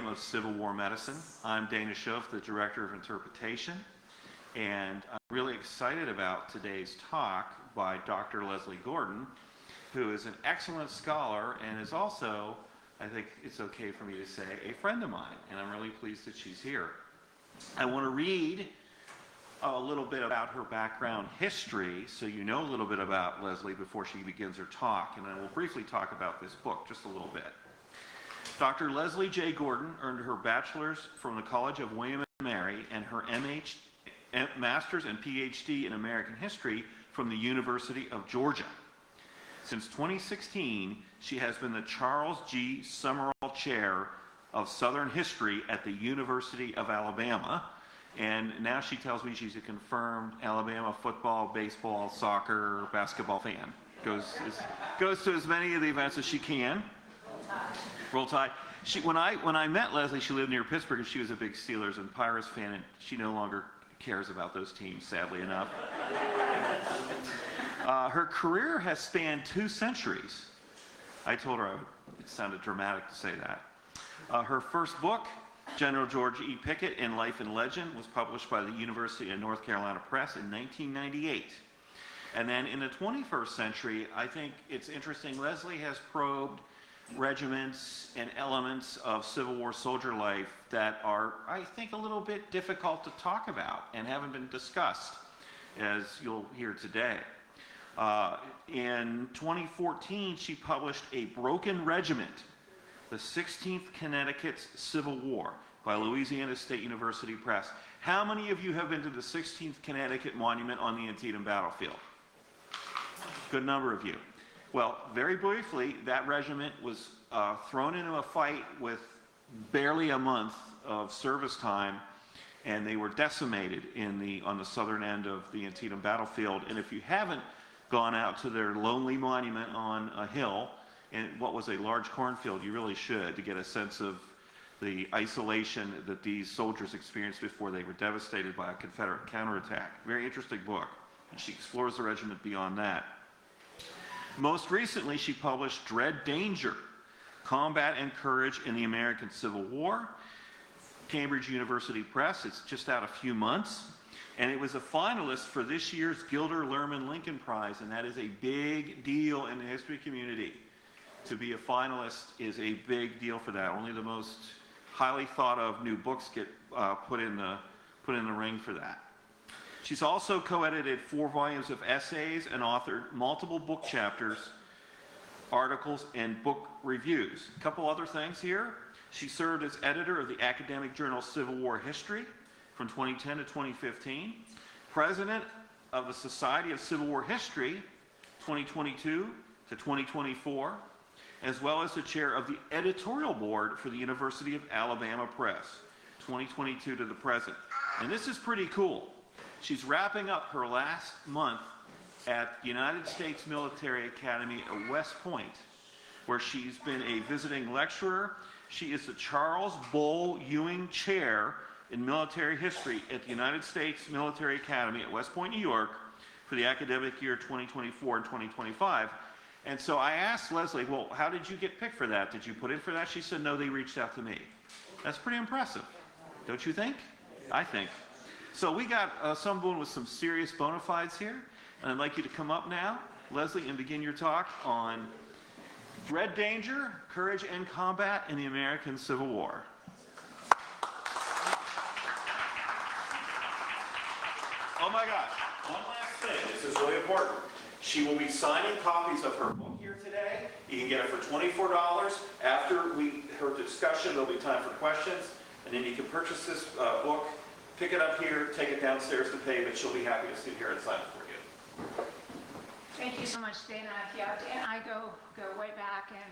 Museum of Civil War Medicine. I'm Dana Schoaf, the Director of Interpretation, and I'm really excited about today's talk by Dr. Lesley Gordon, who is an excellent scholar and is also, I think it's okay for me to say, a friend of mine, and I'm really pleased that she's here. I want to read a little bit about her background history so you know a little bit about Lesley before she begins her talk, and I will briefly talk about this book just a little bit. Dr. Lesley J. Gordon earned her bachelor's from the College of William & Mary and her master's and PhD in American history from the University of Georgia. Since 2016, she has been the Charles G. Summerall Chair of Southern History at the University of Alabama, and now she tells me she's a confirmed Alabama football, baseball, soccer, basketball fan. Goes to as many of the events as she can. Roll Tide. When I met Lesley, she lived near Pittsburgh, and she was a big Steelers and Pirates fan, and she no longer cares about those teams, sadly enough. Her career has spanned 2 centuries. I told her it sounded dramatic to say that. Her first book, General George E. Pickett in Life and Legend, was published by the University of North Carolina Press in 1998. And then in the 21st century, I think it's interesting, Lesley has probed regiments and elements of Civil War soldier life that are, I think, a little bit difficult to talk about and haven't been discussed, as you'll hear today. In 2014, she published A Broken Regiment, the 16th Connecticut's Civil War, by Louisiana State University Press. How many of you have been to the 16th Connecticut Monument on the Antietam battlefield? Good number of you. Well, very briefly, that regiment was thrown into a fight with barely a month of service time, and they were decimated on the southern end of the Antietam battlefield. And if you haven't gone out to their lonely monument on a hill in what was a large cornfield, you really should, to get a sense of the isolation that these soldiers experienced before they were devastated by a Confederate counterattack. Very interesting book, and she explores the regiment beyond that. Most recently, she published Dread Danger, Combat and Courage in the American Civil War, Cambridge University Press. It's just out a few months. And it was a finalist for this year's Gilder Lehrman Lincoln Prize, and that is a big deal in the history community. To be a finalist is a big deal for that. Only the most highly thought of new books get put in the ring for that. She's also co-edited 4 volumes of essays and authored multiple book chapters, articles, and book reviews. A couple other things here. She served as editor of the academic journal Civil War History from 2010 to 2015, president of the Society of Civil War History 2022 to 2024, as well as the chair of the editorial board for the University of Alabama Press 2022 to the present. And this is pretty cool. She's wrapping up her last month at the United States Military Academy at West Point, where she's been a visiting lecturer. She is the Charles Bull Ewing Chair in Military History at the United States Military Academy at West Point, New York, for the academic year 2024 and 2025. And so I asked Lesley, well, how did you get picked for that? Did you put in for that? She said, no, they reached out to me. That's pretty impressive, don't you think? I think. So we got someone with some serious bona fides here, and I'd like you to come up now, Lesley, and begin your talk on Dread Danger, Courage and Combat in the American Civil War. Oh my gosh, one last thing, this is really important. She will be signing copies of her book here today. You can get it for $24. After her discussion, there'll be time for questions, and then you can purchase this book, pick it up here, take it downstairs to pay, but she'll be happy to sit here and sign it for you. Thank you so much, Dana. Yeah, Dan and I go way back, and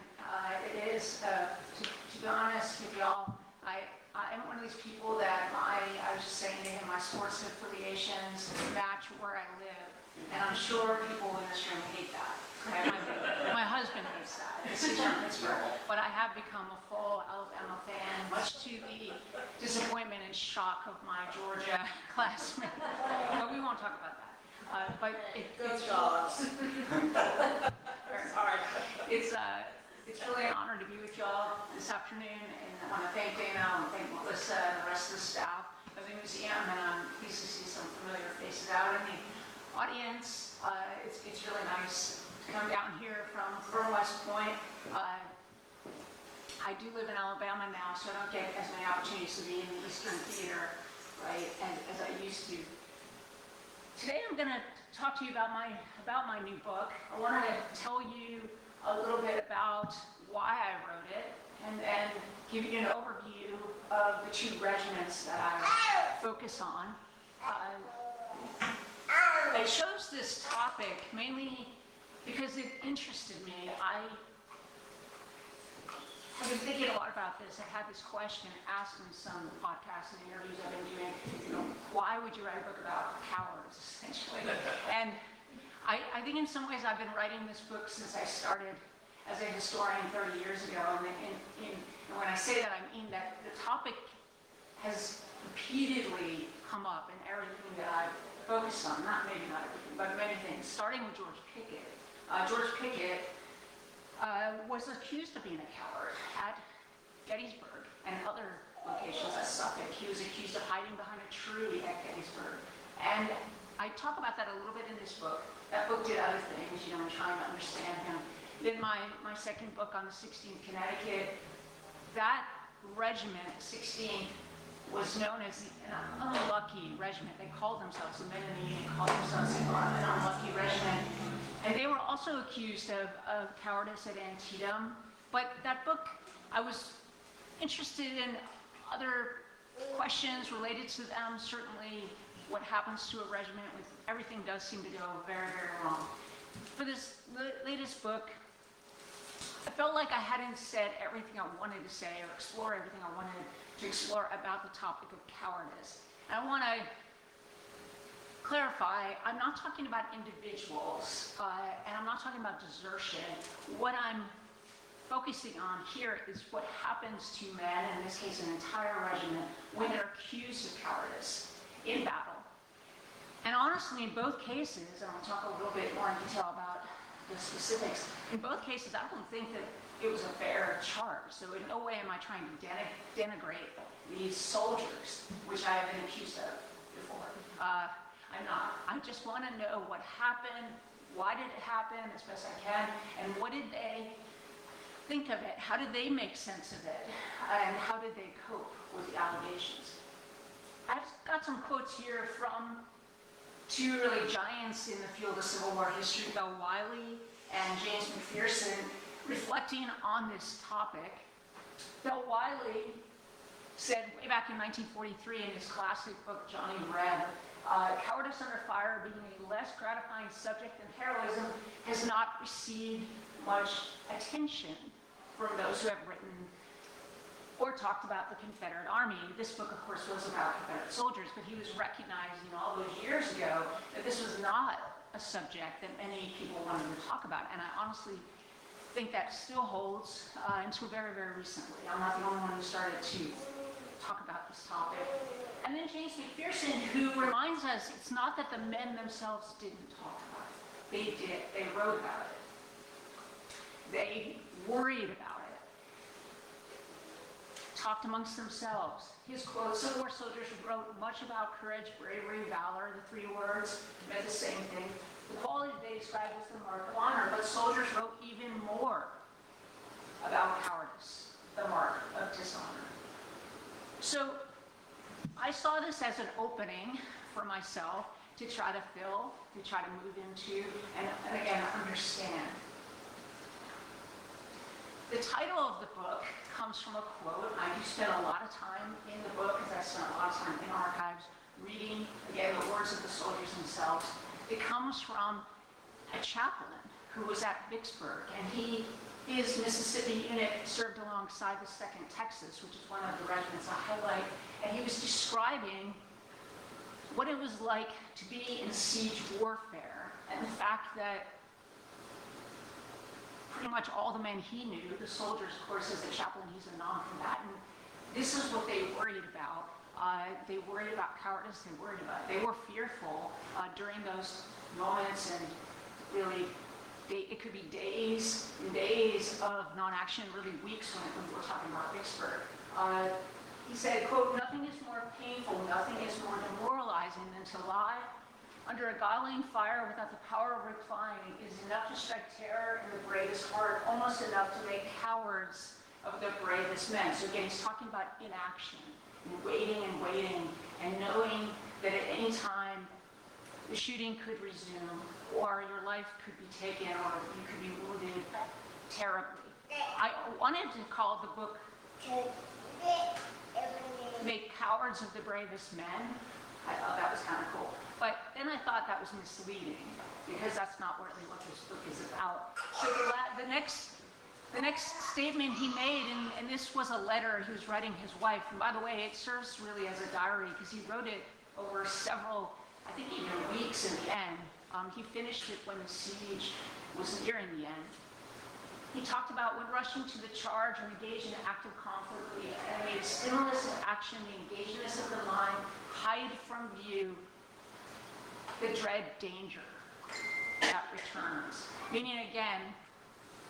it is, to be honest with y'all, I'm one of these people that I was just saying to him, my sports affiliations match where I live. And I'm sure people in this room hate that. Okay? My husband hates that. This is from Pittsburgh. But I have become a full Alabama fan, much to the disappointment and shock of my Georgia classmates. But we won't talk about that. But it's dogs. Sorry. It's It's really an honor to be with y'all this afternoon, and I want to thank Dana, I want to thank Melissa and the rest of the staff of the museum, and I'm pleased to see some familiar faces out in the audience. It's really nice to come down here from West Point. I do live in Alabama now, so I don't get as many opportunities to be in the Eastern Theater, right, as I used to. Today I'm going to talk to you about my new book. I wanted to tell you a little bit about why I wrote it, and then give you an overview of the two regiments that I focus on. I chose this topic mainly because it interested me. I've been thinking a lot about this. I had this question asked in some podcasts and interviews I've been doing, why would you write a book about cowards, essentially? And I think in some ways I've been writing this book since I started as a historian 30 years ago. And when I say that, I mean that the topic has repeatedly come up in everything that I've focused on. Maybe not everything, but many things, starting with George Pickett. George Pickett was accused of being a coward at Gettysburg and other locations at Suffolk. He was accused of hiding behind a tree at Gettysburg. And I talk about that a little bit in this book. That book did other things, in trying to understand him. Then my second book on the 16th Connecticut, that regiment, 16th, was known as an unlucky regiment. They called themselves, the men in the Union called themselves an unlucky regiment. And they were also accused of cowardice at Antietam. But that book, I was interested in other questions related to them. Certainly what happens to a regiment, with everything does seem to go very, very wrong. For this latest book, I felt like I hadn't said everything I wanted to say or explore everything I wanted to explore about the topic of cowardice. And I want to clarify, I'm not talking about individuals, and I'm not talking about desertion. What I'm focusing on here is what happens to men, in this case an entire regiment, when they're accused of cowardice in battle. And honestly, in both cases, and I'll talk a little bit more in detail about the specifics, in both cases I don't think that it was a fair charge. So in no way am I trying to denigrate these soldiers, which I have been accused of before. I'm not. I just want to know what happened, why did it happen as best I can, and what did they think of it? How did they make sense of it? And how did they cope with the allegations? I've got some quotes here from two really giants in the field of Civil War history, Bill Wiley and James McPherson, reflecting on this topic. Bill Wiley said way back in 1943 in his classic book, Johnny Red, cowardice under fire being a less gratifying subject than heroism has not received much attention from those who have written or talked about the Confederate Army. This book, of course, was about Confederate soldiers, but he was recognizing all those years ago that this was not a subject that many people wanted to talk about. And I honestly think that still holds until very, very recently. I'm not the only one who started to talk about this topic. And then James McPherson, who reminds us it's not that the men themselves didn't talk about it. They did. They wrote about it. They worried about it. Talked amongst themselves. His quote, Civil War soldiers wrote much about courage, bravery, valor. The three words meant the same thing. The quality they described as the mark of honor, but soldiers wrote even more about cowardice, the mark of dishonor. So I saw this as an opening for myself to try to fill, to try to move into, and again, understand. The title of the book comes from a quote. I do spend a lot of time in the book, because I spent a lot of time in archives reading, again, the words of the soldiers themselves. It comes from a chaplain who was at Vicksburg, and his Mississippi unit served alongside the 2nd Texas, which is one of the regiments I highlight, and he was describing what it was like to be in siege warfare, and the fact that pretty much all the men he knew, the soldiers, of course, as a chaplain, he's a non-combatant, this is what they worried about. They worried about cowardice, they were fearful during those moments and really it could be days and days of non-action, really weeks when we're talking about Vicksburg. He said, quote, "Nothing is more painful, nothing is more demoralizing than to lie under a galling fire without the power of replying. It is enough to strike terror in the bravest heart, almost enough to make cowards of the bravest men." So again, he's talking about inaction, and waiting and knowing that at any time the shooting could resume, or your life could be taken, or you could be wounded terribly. I wanted to call the book "Make Cowards of the Bravest Men." I thought that was kind of cool. But then I thought that was misleading, because that's not really what this book is about. So the next statement he made, and this was a letter he was writing his wife, and by the way, it serves really as a diary, because he wrote it over several, I think even weeks in the end. He finished it when the siege was nearing the end. He talked about when rushing to the charge or engage in active conflict with the enemy, the stimulus of action, the engagements of the mind, hide from view the dread danger that returns. Meaning again,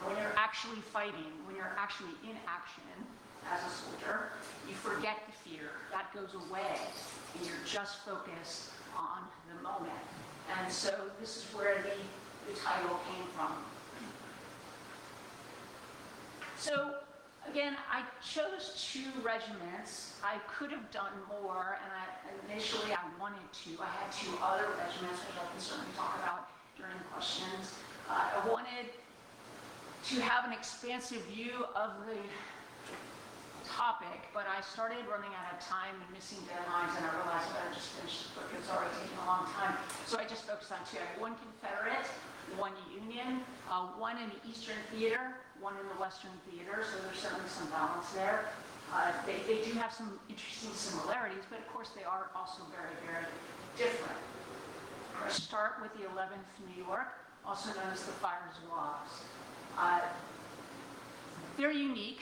when you're actually fighting, when you're actually in action as a soldier, you forget the fear. That goes away, and you're just focused on the moment. And so this is where the title came from. So again, I chose 2 regiments. I could have done more, and initially I wanted to. I had 2 other regiments, which I can certainly talk about during the questions. I wanted to have an expansive view of the topic, but I started running out of time and missing deadlines, and I realized I better just finish the book. It was already taking a long time. So I just focused on 2. I had 1 Confederate, 1 Union, 1 in the Eastern Theater, 1 in the Western Theater, so there's certainly some balance there. They do have some interesting similarities, but of course they are also very, very different. We're going to start with the 11th New York, also known as the Fire Zouaves. They're unique,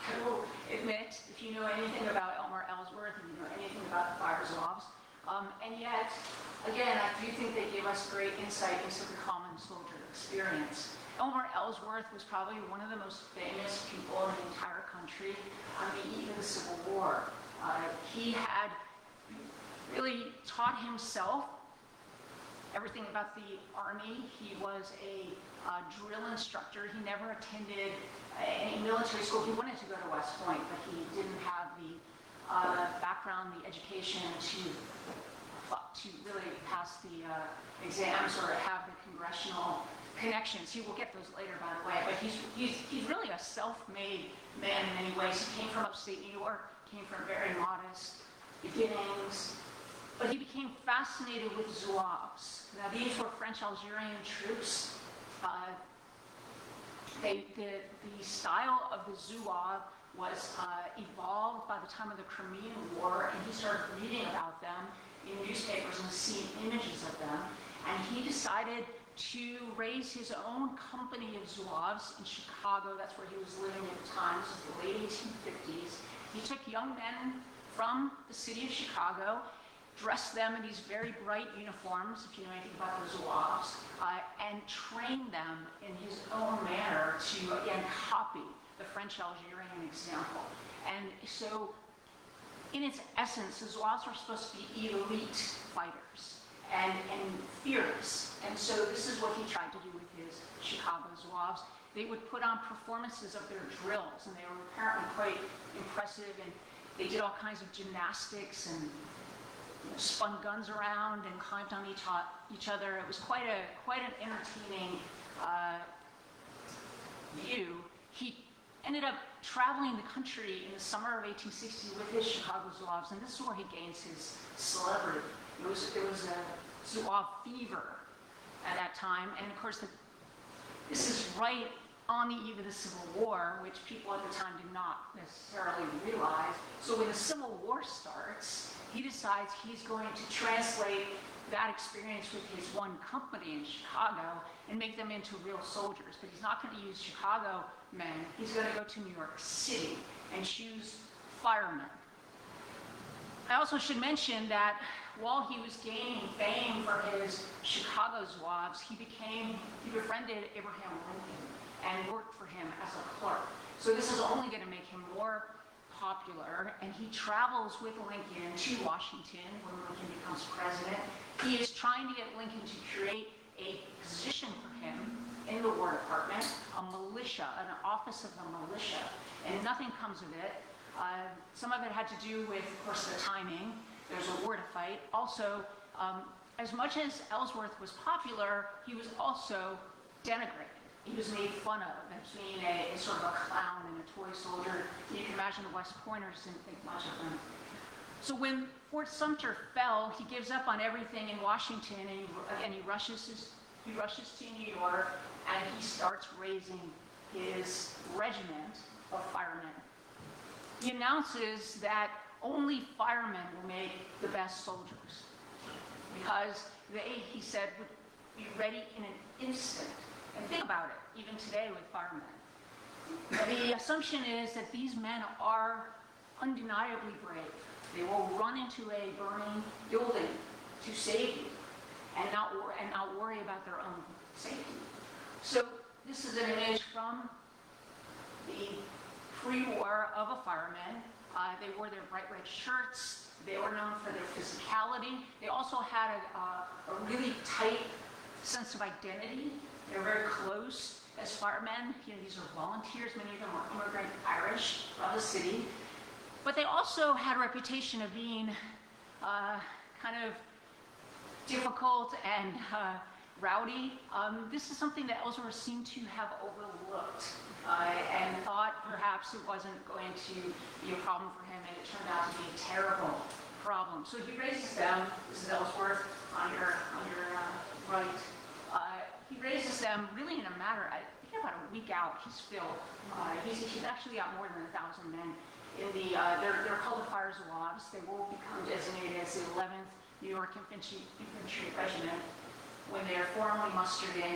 I will admit, if you know anything about Elmer Ellsworth, and you know anything about the Fire Zouaves. And yet, again, I do think they give us great insight into the common soldier experience. Elmer Ellsworth was probably one of the most famous people in the entire country on the eve of the Civil War. He had really taught himself everything about the Army. He was a drill instructor. He never attended any military school. He wanted to go to West Point, but he didn't have the background, the education to really pass the exams or have the congressional connections. He will get those later, by the way, but he's really a self-made man in many ways. He came from upstate New York, came from very modest beginnings, but he became fascinated with Zouaves. Now, these were French Algerian troops. The style of the Zouave was evolved by the time of the Crimean War, and he started reading about them in newspapers and seeing images of them, and he decided to raise his own company of Zouaves in Chicago. That's where he was living at the time. This was the late 1850s. He took young men from the city of Chicago, dressed them in these very bright uniforms, if you know anything about the Zouaves, and trained them in his own manner to, again, copy the French Algerian example. And so, in its essence, the Zouaves were supposed to be elite fighters and fearless. And so this is what he tried to do with his Chicago Zouaves. They would put on performances of their drills, and they were apparently quite impressive, and they did all kinds of gymnastics and spun guns around and climbed on each other. It was quite an entertaining view. He ended up traveling the country in the summer of 1860 with his Chicago Zouaves, and this is where he gains his celebrity. There was a Zouave fever at that time, and of course this is right on the eve of the Civil War, which people at the time did not necessarily realize. So when the Civil War starts, he decides he's going to translate that experience with his one company in Chicago and make them into real soldiers. But he's not going to use Chicago men. He's going to go to New York City and choose firemen. I also should mention that while he was gaining fame for his Chicago Zouaves, he befriended Abraham Lincoln and worked for him as a clerk. So this is only going to make him more popular, and he travels with Lincoln to Washington when Lincoln becomes president. He is trying to get Lincoln to create a position for him in the War Department, a militia, an office of the militia, and nothing comes of it. Some of it had to do with, of course, the timing. There's a war to fight. Also, as much as Ellsworth was popular, he was also denigrated. He was made fun of as being a sort of a clown and a toy soldier. You can imagine the West Pointers didn't think much of him. So when Fort Sumter fell, he gives up on everything in Washington, and he rushes to New York, and he starts raising his regiment of firemen. He announces that only firemen will make the best soldiers because they, he said, would be ready in an instant. And think about it, even today with firemen. The assumption is that these men are undeniably brave. They will run into a burning building to save you and not worry about their own safety. So this is an image from the pre-war of a fireman. They wore their bright red shirts. They were known for their physicality. They also had a really tight sense of identity. They were very close as firemen. You know, these are volunteers. Many of them were immigrant Irish from the city. But they also had a reputation of being kind of difficult and rowdy. This is something that Ellsworth seemed to have overlooked and thought perhaps it wasn't going to be a problem for him, and it turned out to be a terrible problem. So he raises them. This is Ellsworth on your right. He raises them really in a matter, I think about a week out, he's filled. He's actually got more than 1,000 men. They're called the Fire Zouaves. They will become designated as the 11th New York Infantry Regiment when they are formally mustered in.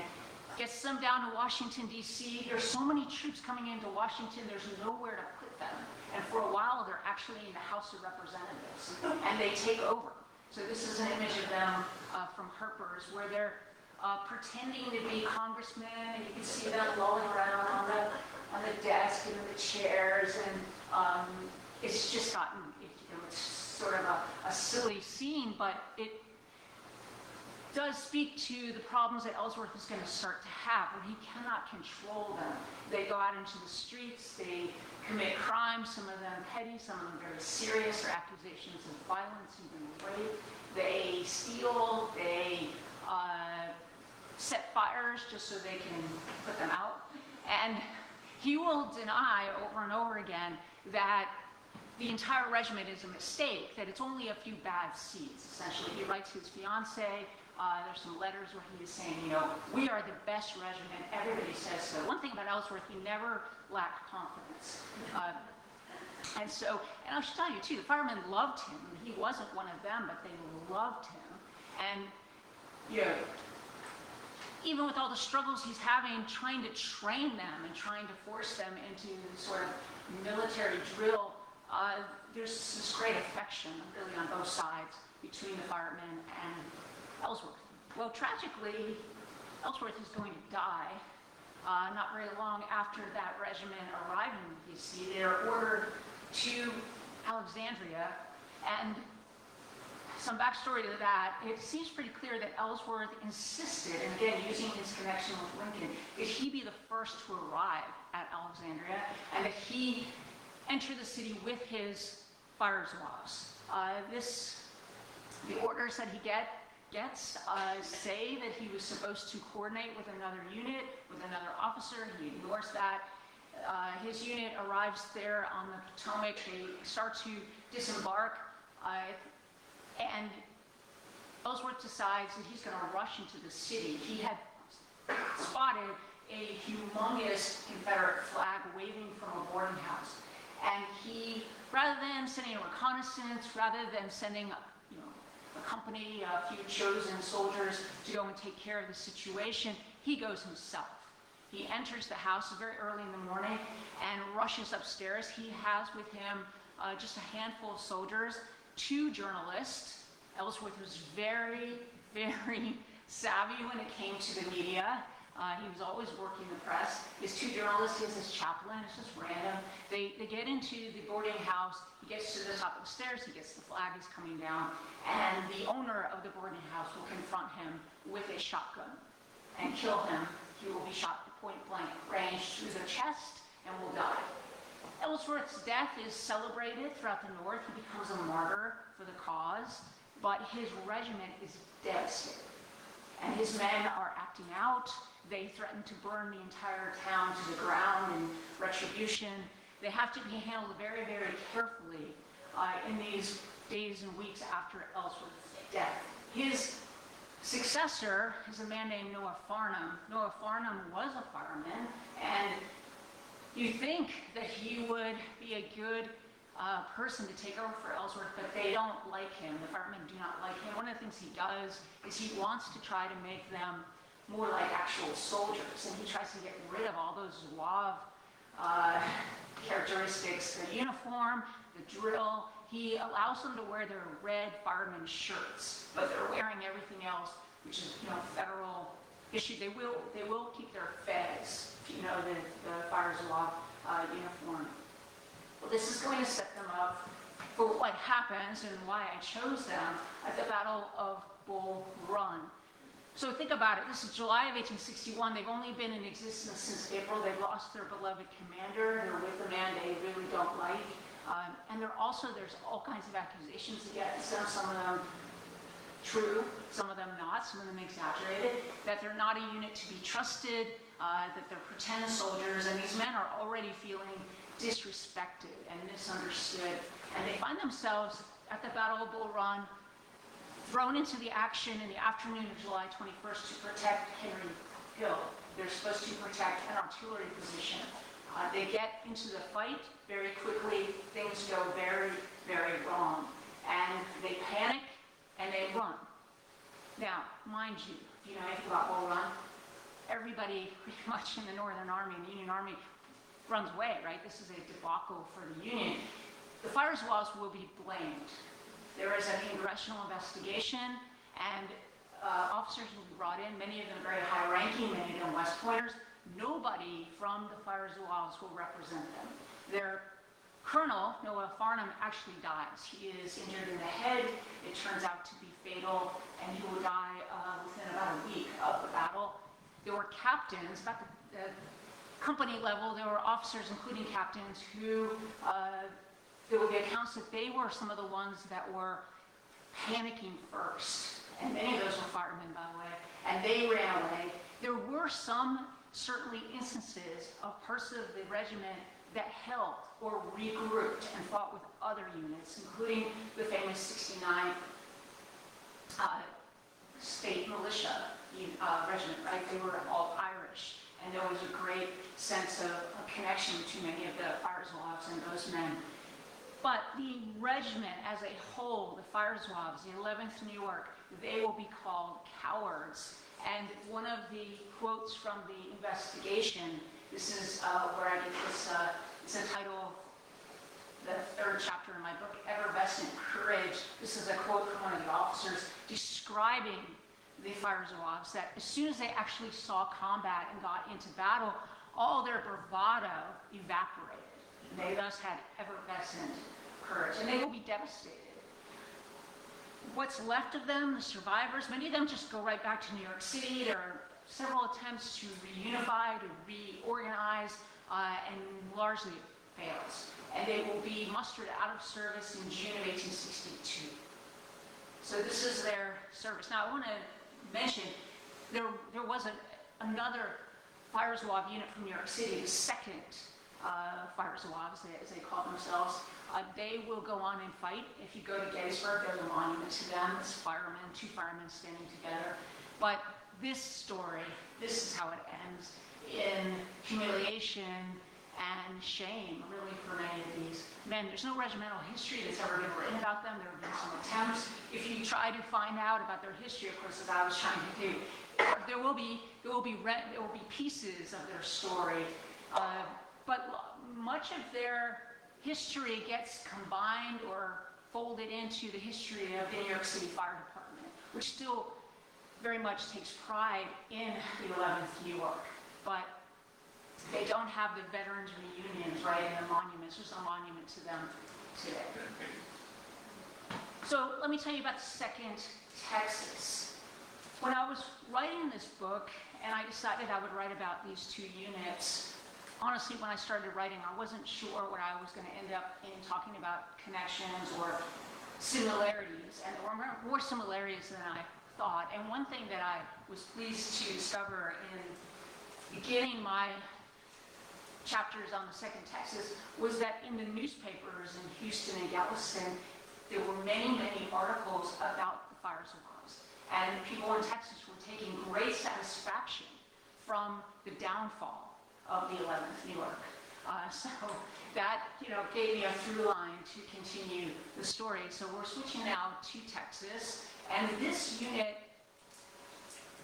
Gets them down to Washington, D.C. There's so many troops coming into Washington, there's nowhere to put them. And for a while, they're actually in the House of Representatives, and they take over. So this is an image of them from Harper's, where they're pretending to be congressmen, and you can see them lolling around on the desk and in the chairs, and it's just gotten, it's sort of a silly scene, but it does speak to the problems that Ellsworth is going to start to have, where he cannot control them. They go out into the streets, they commit crimes, some of them petty, some of them very serious, or accusations of violence, even rape. They steal, they set fires just so they can put them out. And he will deny over and over again that the entire regiment is a mistake, that it's only a few bad seeds, essentially. He writes his fiancée. There's some letters where he is saying, you know, we are the best regiment. Everybody says so. One thing about Ellsworth, he never lacked confidence. And I should tell you too, the firemen loved him. He wasn't one of them, but they loved him. And, you know, even with all the struggles he's having, trying to train them and trying to force them into sort of military drill, there's this great affection, really, on both sides between the firemen and Ellsworth. Well, tragically, Ellsworth is going to die not very long after that regiment arriving in D.C. They are ordered to Alexandria, and some backstory to that, it seems pretty clear that Ellsworth insisted, and again, using his connection with Lincoln, that he be the first to arrive at Alexandria, and that he enter the city with his Fire Zouaves. The orders that he gets say that he was supposed to coordinate with another unit, with another officer. He ignores that. His unit arrives there on the Potomac. They start to disembark, and Ellsworth decides that he's going to rush into the city. He had spotted a humongous Confederate flag waving from a boarding house, and he, rather than sending a reconnaissance, rather than sending a company, a few chosen soldiers to go and take care of the situation, he goes himself. He enters the house very early in the morning and rushes upstairs. He has with him just a handful of soldiers, 2 journalists, Ellsworth was very, very savvy when it came to the media. He was always working the press. His two journalists, he has his chaplain, it's just random. They get into the boarding house, he gets to the top of the stairs, he gets the flag, he's coming down, and the owner of the boarding house will confront him with a shotgun and kill him. He will be shot at point blank range through the chest and will die. Ellsworth's death is celebrated throughout the North. He becomes a martyr for the cause, but his regiment is devastated. And his men are acting out. They threaten to burn the entire town to the ground in retribution. They have to be handled very, very carefully in these days and weeks after Ellsworth's death. His successor is a man named Noah Farnham. Noah Farnham was a fireman, and you think that he would be a good person to take over for Ellsworth, but they don't like him. The firemen do not like him. One of the things he does is he wants to try to make them more like actual soldiers, and he tries to get rid of all those Zouave characteristics, the uniform, the drill. He allows them to wear their red fireman shirts, but they're wearing everything else, which is, federal issue. They will keep their fez, the Fire Zouave uniform. Well, this is going to set them up for what happens and why I chose them at the Battle of Bull Run. So think about it. This is July of 1861. They've only been in existence since April. They've lost their beloved commander. They're with a man they really don't like. And there's all kinds of accusations against them, some of them true, some of them not, some of them exaggerated, that they're not a unit to be trusted, that they're pretend soldiers, and these men are already feeling disrespected and misunderstood. And they find themselves at the Battle of Bull Run, thrown into the action in the afternoon of July 21st to protect Henry Hill. They're supposed to protect an artillery position. They get into the fight very quickly. Things go very, very wrong. And they panic and they run. Now, mind you, if you know anything about Bull Run, everybody pretty much in the Northern Army and the Union Army runs away, right? This is a debacle for the Union. The Fire Zouaves will be blamed. There is a congressional investigation, and officers will be brought in, many of them very high-ranking, many of them West Pointers. Nobody from the Fire Zouaves will represent them. Their colonel, Noah Farnham, actually dies. He is injured in the head. It turns out to be fatal, and he will die within about a week of the battle. There were captains, about the company level, there were officers, including captains, who there will be accounts that they were some of the ones that were panicking first. And many of those were firemen, by the way. And they ran away. There were some, certainly, instances of parts of the regiment that held or regrouped and fought with other units, including the famous 69th State Militia regiment, right? They were all Irish. And there was a great sense of connection between many of the Fire Zouaves and those men. But the regiment as a whole, the Fire Zouaves, the 11th New York, they will be called cowards. And one of the quotes from the investigation, this is where I get this, it's the title, the third chapter in my book, Effervescent Courage. This is a quote from one of the officers describing the Fire Zouaves, that as soon as they actually saw combat and got into battle, all their bravado evaporated. They thus had effervescent courage, and they will be devastated. What's left of them, the survivors, many of them just go right back to New York City. There are several attempts to reunify, to reorganize, and largely it fails. And they will be mustered out of service in June of 1862. So this is their service. Now I want to mention, there was another Fire Zouave unit from New York City, the second Fire Zouaves, as they call themselves. They will go on and fight. If you go to Gettysburg, there's a monument to them. It's firemen, two firemen standing together. But this story, this is how it ends, in humiliation and shame, really, for many of these men. There's no regimental history that's ever been written about them. There have been some attempts. If you try to find out about their history, of course, as I was trying to do, there will be pieces of their story, but much of their history gets combined or folded into the history of the New York City Fire Department, which still very much takes pride in the 11th New York. But they don't have the veterans reunions, right, and the monuments. There's no monument to them today. So let me tell you about the 2nd Texas. When I was writing this book, and I decided I would write about these 2 units, honestly, when I started writing, I wasn't sure what I was going to end up in talking about connections or similarities, and there were more similarities than I thought. And one thing that I was pleased to discover in beginning my chapters on the 2nd Texas was that in the newspapers in Houston and Galveston, there were many, many articles about the Fire Zouaves. And people in Texas were taking great satisfaction from the downfall of the 11th New York. So that, gave me a through line to continue the story. So we're switching now to Texas. And this unit,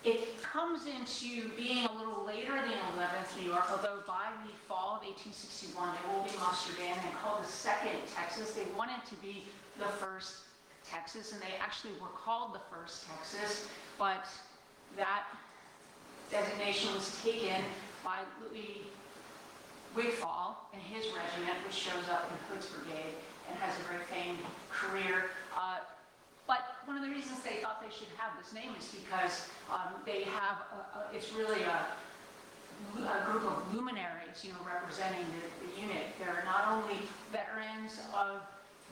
it comes into being a little later than 11th New York, although by the fall of 1861, they will be mustered in and called the 2nd Texas. They wanted to be the 1st Texas, and they actually were called the 1st Texas, but that designation was taken by Louis Wigfall and his regiment, which shows up in Hood's Brigade and has a very famed career. But one of the reasons they thought they should have this name is because they have, it's really a group of luminaries, representing the unit. They're not only veterans of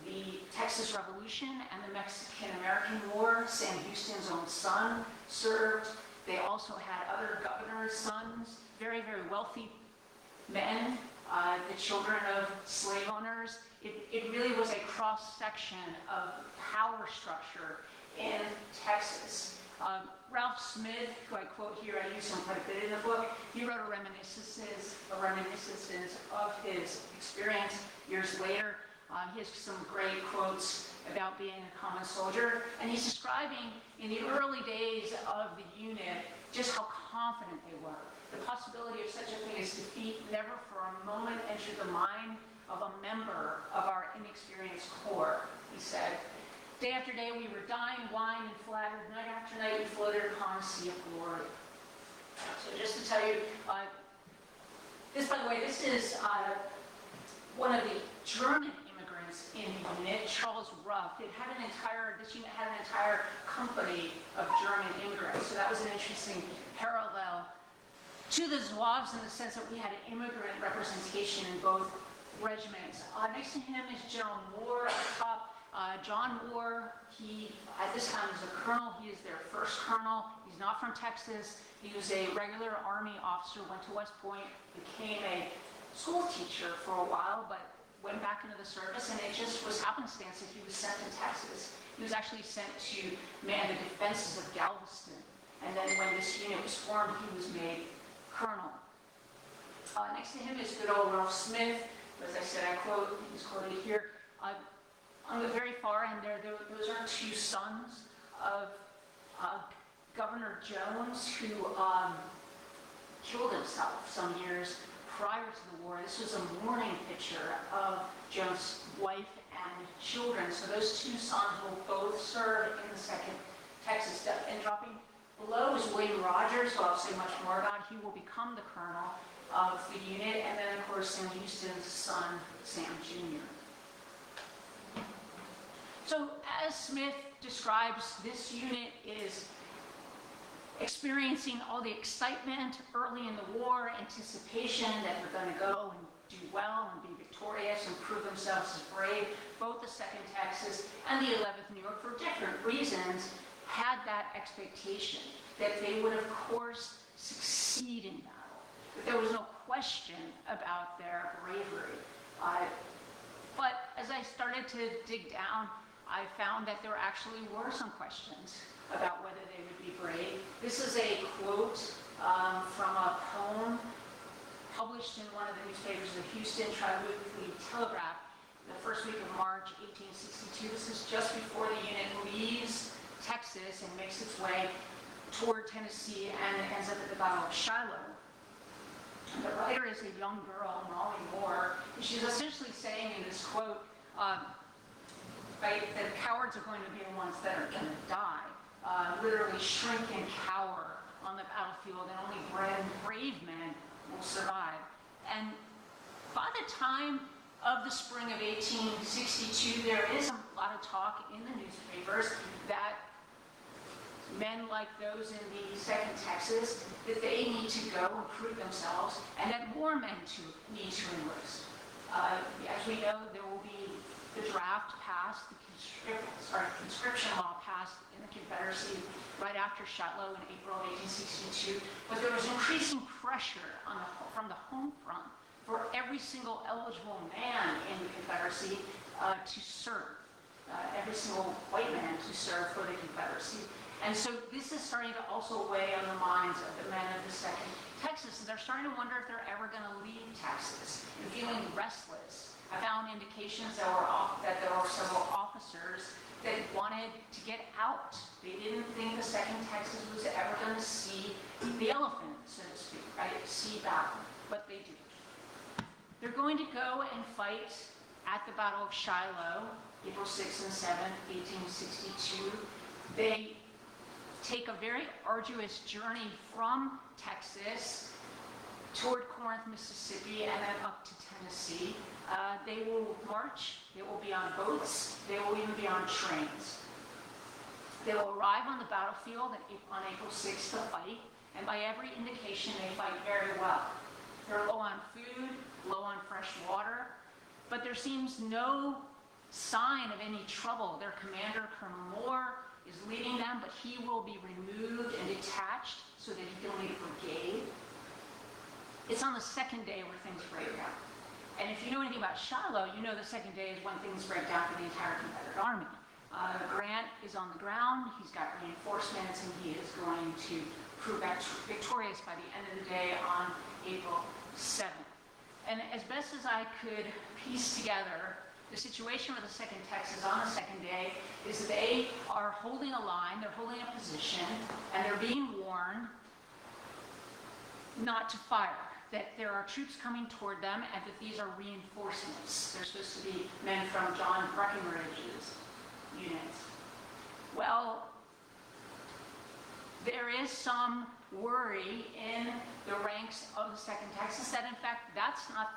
the Texas Revolution and the Mexican-American War. Sam Houston's own son served. They also had other governors' sons, very, very wealthy men, the children of slave owners. It really was a cross-section of power structure in Texas. Ralph Smith, who I quote here, I use him quite a bit in the book, he wrote a reminiscences of his experience years later. He has some great quotes about being a common soldier, and he's describing in the early days of the unit just how confident they were. The possibility of such a thing as defeat never for a moment entered the mind of a member of our inexperienced corps, he said. Day after day we were dying, wine, and flattered. Night after night we floated upon a sea of glory. So just to tell you, this, by the way, this is one of the German immigrants in the unit, Charles Ruff. This unit had an entire company of German immigrants. So that was an interesting parallel to the Zouaves in the sense that we had an immigrant representation in both regiments. Next to him is General Moore at the top. John Moore, he, at this time, is a colonel. He is their 1st colonel. He's not from Texas. He was a regular Army officer, went to West Point, became a school teacher for a while, but went back into the service, and it just was happenstance that he was sent to Texas. He was actually sent to man the defenses of Galveston. And then when this unit was formed, he was made colonel. Next to him is good old Ralph Smith. As I said, he's quoted here. On the very far end there, those are 2 sons of Governor Jones, who killed himself some years prior to the war. This was a mourning picture of Jones' wife and children. So those 2 sons will both serve in the 2nd Texas. And dropping below is William Rogers, who I'll say much more about. He will become the colonel of the unit. And then, of course, Sam Houston's son, Sam Jr. So as Smith describes, this unit is experiencing all the excitement early in the war, anticipation that they're going to go and do well and be victorious and prove themselves as brave. Both the 2nd Texas and the 11th New York, for different reasons, had that expectation that they would, of course, succeed in battle. That there was no question about their bravery. But as I started to dig down, I found that there actually were some questions about whether they would be brave. This is a quote from a poem published in one of the newspapers, the Houston Tri-Weekly Telegraph, the first week of March 1862. This is just before the unit leaves Texas and makes its way toward Tennessee and ends up at the Battle of Shiloh. And the writer is a young girl, Molly Moore, and she's essentially saying in this quote, right? The cowards are going to be the ones that are going to die, literally shrink and cower on the battlefield, and only brave men will survive. And by the time of the spring of 1862, there is a lot of talk in the newspapers that men like those in the 2nd Texas, that they need to go and prove themselves, and that more men need to enlist. As we know, there will be the draft passed, the conscription law passed in the Confederacy right after Shiloh in April of 1862, but there was increasing pressure from the home front for every single eligible man in the Confederacy to serve, every single white man to serve for the Confederacy. And so this is starting to also weigh on the minds of the men of the 2nd Texas, and they're starting to wonder if they're ever going to leave Texas and feeling restless. I found indications that there were several officers that wanted to get out. They didn't think the 2nd Texas was ever going to see the elephant, so to speak, right? See battle, but they do. They're going to go and fight at the Battle of Shiloh, April 6th and 7th, 1862. They take a very arduous journey from Texas toward Corinth, Mississippi, and then up to Tennessee. They will march, they will be on boats, they will even be on trains. They will arrive on the battlefield on April 6th to fight, and by every indication, they fight very well. They're low on food, low on fresh water, but there seems no sign of any trouble. Their commander, Colonel Moore, is leading them, but he will be removed and detached so that he can lead a brigade. It's on the 2nd day where things break down. And if you know anything about Shiloh, you know the 2nd day is when things break down for the entire Confederate Army. Grant is on the ground, he's got reinforcements, and he is going to prove victorious by the end of the day on April 7th. And as best as I could piece together, the situation with the 2nd Texas on the 2nd day is they are holding a line, they're holding a position, and they're being warned not to fire, that there are troops coming toward them, and that these are reinforcements. They're supposed to be men from John Breckinridge's units. Well, there is some worry in the ranks of the 2nd Texas that in fact that's not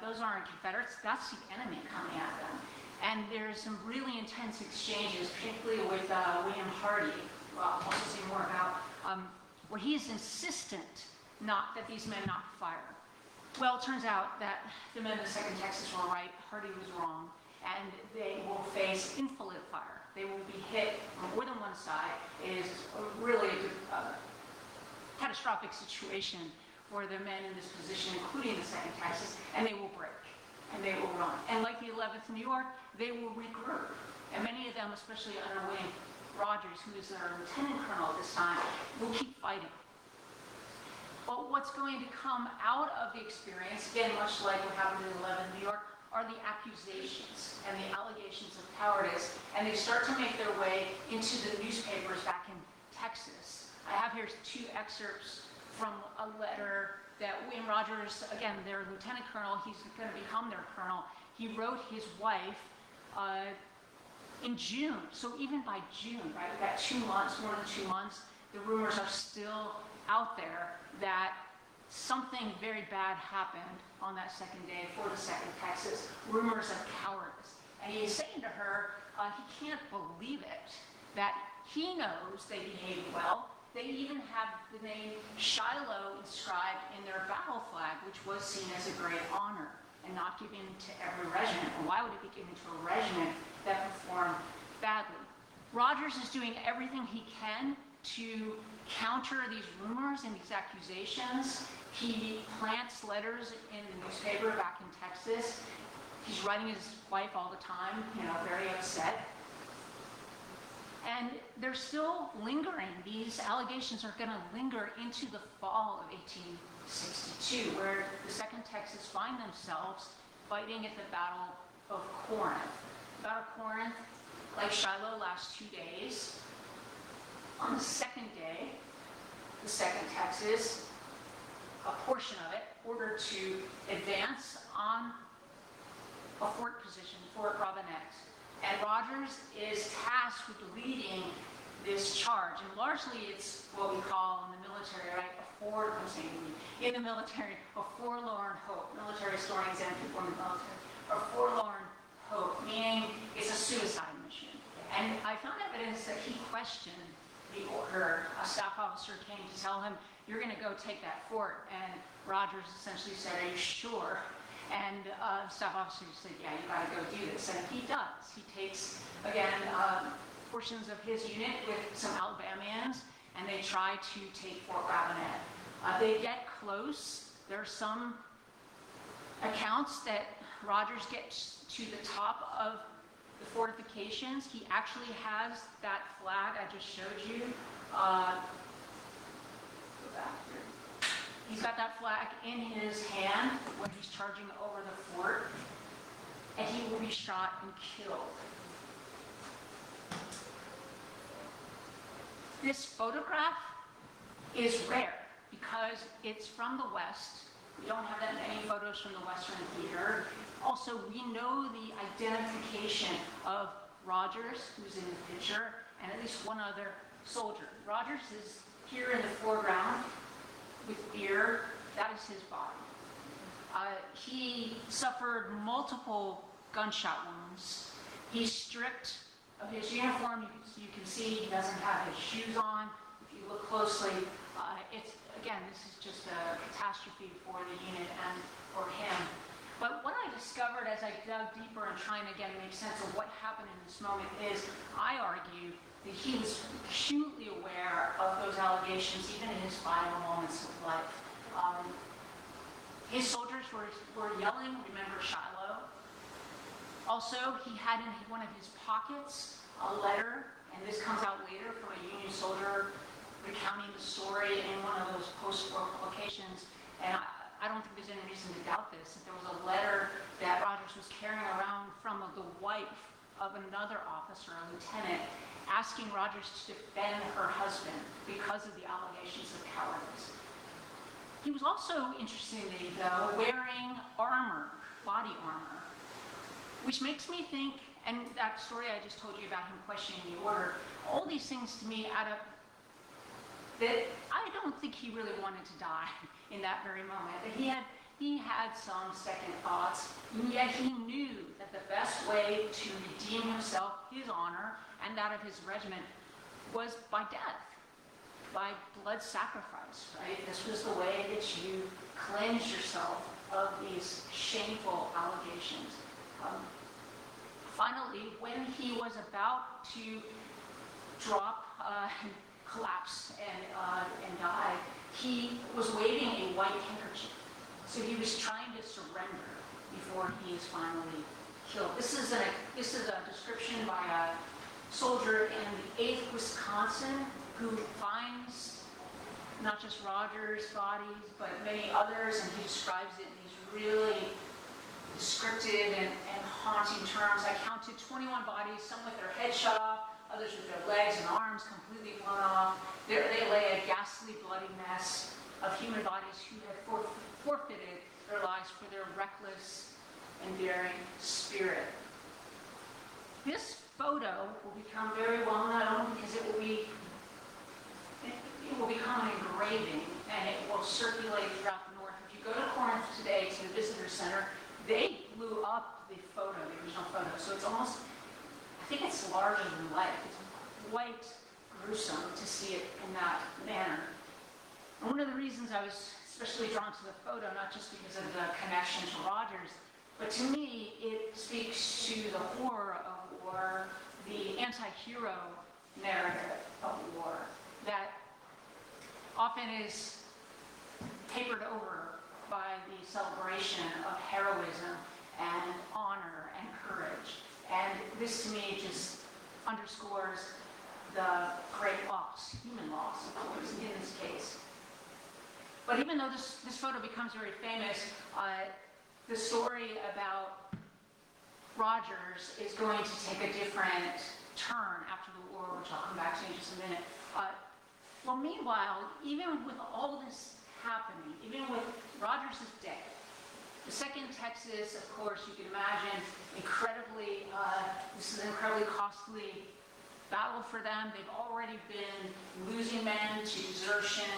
those aren't Confederates, that's the enemy coming at them. And there's some really intense exchanges, particularly with William Hardy, who I'll also say more about, where he is insistent that these men not fire. Well, it turns out that the men of the 2nd Texas were right, Hardy was wrong, and they will face enfilade fire. They will be hit on more than one side. It is really a catastrophic situation for the men in this position, including the 2nd Texas, and they will break, and they will run. And like the 11th New York, they will regroup. And many of them, especially under William Rogers, who is their lieutenant colonel at this time, will keep fighting. But what's going to come out of the experience, again, much like what happened in 11th New York, are the accusations and the allegations of cowardice, and they start to make their way into the newspapers back in Texas. I have here 2 excerpts from a letter that William Rogers, again, their lieutenant colonel, he's going to become their colonel, he wrote his wife in June. So even by June, right, we've got 2 months, more than 2 months, the rumors are still out there that something very bad happened on that 2nd day for the 2nd Texas, rumors of cowardice. And he's saying to her, he can't believe it, that he knows they behaved well. They even have the name Shiloh inscribed in their battle flag, which was seen as a great honor and not given to every regiment. And why would it be given to a regiment that performed badly? Rogers is doing everything he can to counter these rumors and these accusations. He plants letters in the newspaper back in Texas. He's writing his wife all the time, very upset. And they're still lingering. These allegations are going to linger into the fall of 1862, where the 2nd Texas find themselves fighting at the Battle of Corinth. The Battle of Corinth, like Shiloh, lasts 2 days. On the 2nd day, the 2nd Texas, a portion of it, ordered to advance on a fort position, Fort Robinette. Rogers is tasked with leading this charge, and largely it's what we call in the military, right, in the military, a forlorn hope. Military historians and people in the military, a forlorn hope, meaning it's a suicide mission. And I found evidence that he questioned the order. A staff officer came to tell him, "You're going to go take that fort," and Rogers essentially said, "Are you sure?" And staff officer said, "Yeah, you got to go do this," and he does. He takes, again, portions of his unit with some Alabamians, and they try to take Fort Ravenette. They get close. There are some accounts that Rogers gets to the top of the fortifications. He actually has that flag I just showed you. Go back here. He's got that flag in his hand when he's charging over the fort, and he will be shot and killed. This photograph is rare because it's from the West. We don't have that many photos from the Western theater. Also, we know the identification of Rogers, who's in the picture, and at least one other soldier. Rogers is here in the foreground with beard. That is his body. He suffered multiple gunshot wounds. He's stripped of his uniform. You can see he doesn't have his shoes on. If you look closely, this is just a catastrophe for the unit and for him. But what I discovered as I dug deeper and trying to make sense of what happened in this moment is, I argue that he was acutely aware of those allegations, even in his final moments of life. His soldiers were yelling, "Remember Shiloh." Also, he had in one of his pockets a letter, and this comes out later from a Union soldier recounting the story in one of those post-war publications. And I don't think there's any reason to doubt this, that there was a letter that Rogers was carrying around from the wife of another officer, a lieutenant, asking Rogers to defend her husband because of the allegations of cowardice. He was also, interestingly though, wearing armor, body armor, which makes me think, and that story I just told you about him questioning the order, all these things to me add up that I don't think he really wanted to die in that very moment. That he had some second thoughts, and yet he knew that the best way to redeem himself, his honor, and that of his regiment was by death, by blood sacrifice, right? This was the way that you cleanse yourself of these shameful allegations. Finally, when he was about to drop, collapse, and die, he was waving a white handkerchief. So he was trying to surrender before he is finally killed. This is a description by a soldier in the 8th Wisconsin who finds not just Rogers' bodies, but many others, and he describes it in these really descriptive and haunting terms. I counted 21 bodies, some with their head shot off, others with their legs and arms completely blown off. There they lay a ghastly, bloody mess of human bodies who had forfeited their lives for their reckless and daring spirit. This photo will become very well known because it will become an engraving, and it will circulate throughout the North. If you go to Corinth today, to the visitor center, they blew up the photo, the original photo. So it's almost, I think it's larger than life. It's quite gruesome to see it in that manner. And one of the reasons I was especially drawn to the photo, not just because of the connection to Rogers, but to me, it speaks to the horror of war, the anti-hero narrative of war that often is papered over by the celebration of heroism and honor and courage. And this to me just underscores the great loss, human loss, of course, in this case. But even though this photo becomes very famous, the story about Rogers is going to take a different turn after the war, which I'll come back to in just a minute. Well, meanwhile, even with all this happening, even with Rogers is dead, The 2nd Texas, of course, you can imagine, this is an incredibly costly battle for them. They've already been losing men to desertion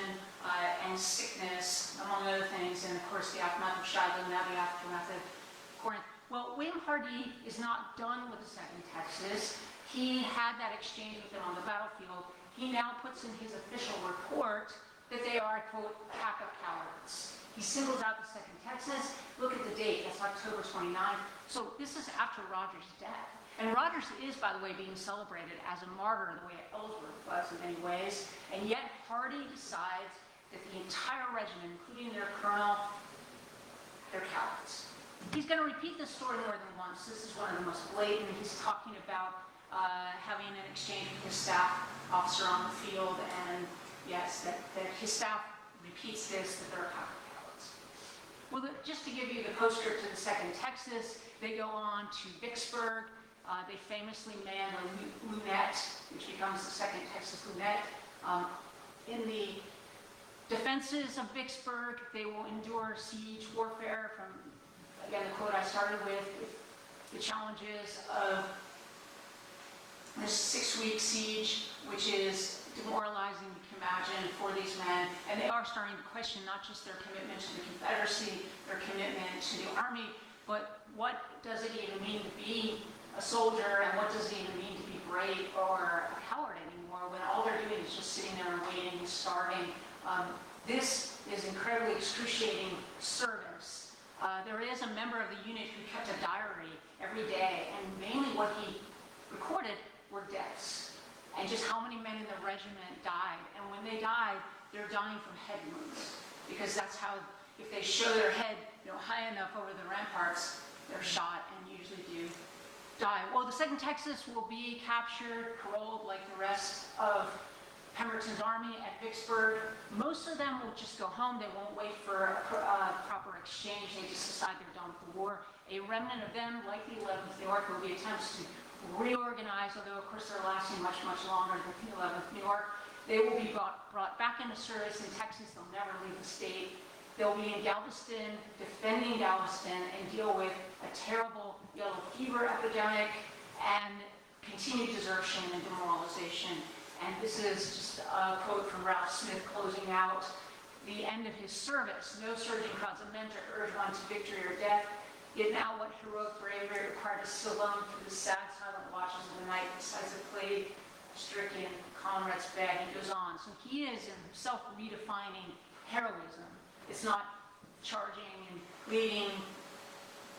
and sickness, among other things, and of course the aftermath of Shiloh, now the aftermath of Corinth. Well, William Hardee is not done with the 2nd Texas. He had that exchange with them on the battlefield. He now puts in his official report that they are, quote, pack of cowards. He singles out the 2nd Texas. Look at the date, that's October 29th. So this is after Rogers' death. And Rogers is, by the way, being celebrated as a martyr the way Ellsworth was in many ways. And yet Hardee decides that the entire regiment, including their colonel, they're cowards. He's going to repeat this story more than once. This is one of the most blatant. He's talking about having an exchange with his staff officer on the field, and yes, that his staff repeats this, that they're cowards. Well, just to give you the postscript to the 2nd Texas, they go on to Vicksburg. They famously man the Lunette, which becomes the 2nd Texas Lunette. In the defenses of Vicksburg, they will endure siege warfare from, again, the quote I started with the challenges of this 6-week siege, which is demoralizing, you can imagine, for these men. And they are starting to question not just their commitment to the Confederacy, their commitment to the Army, but what does it even mean to be a soldier, and what does it even mean to be brave or a coward anymore when all they're doing is just sitting there and waiting and starving. This is incredibly excruciating service. There is a member of the unit who kept a diary every day, and mainly what he recorded were deaths, and just how many men in the regiment died. And when they died, they're dying from head wounds, because that's how, if they show their head high enough over the ramparts, they're shot and usually do die. Well, the 2nd Texas will be captured, paroled like the rest of Pemberton's army at Vicksburg. Most of them will just go home. They won't wait for a proper exchange. They just decide they're done with the war. A remnant of them, like the 11th New York, will be attempts to reorganize, although of course they're lasting much, much longer than the 11th New York. They will be brought back into service in Texas. They'll never leave the state. They'll be in Galveston, defending Galveston, and deal with a terrible yellow fever epidemic and continued desertion and demoralization. And this is just a quote from Ralph Smith closing out the end of his service. No surging crowds of men to urge one to victory or death. Yet now what heroic bravery required us so alone through the sad silent watches of the night besides the plague-stricken comrades bed. He goes on. So he is himself redefining heroism. It's not charging and leading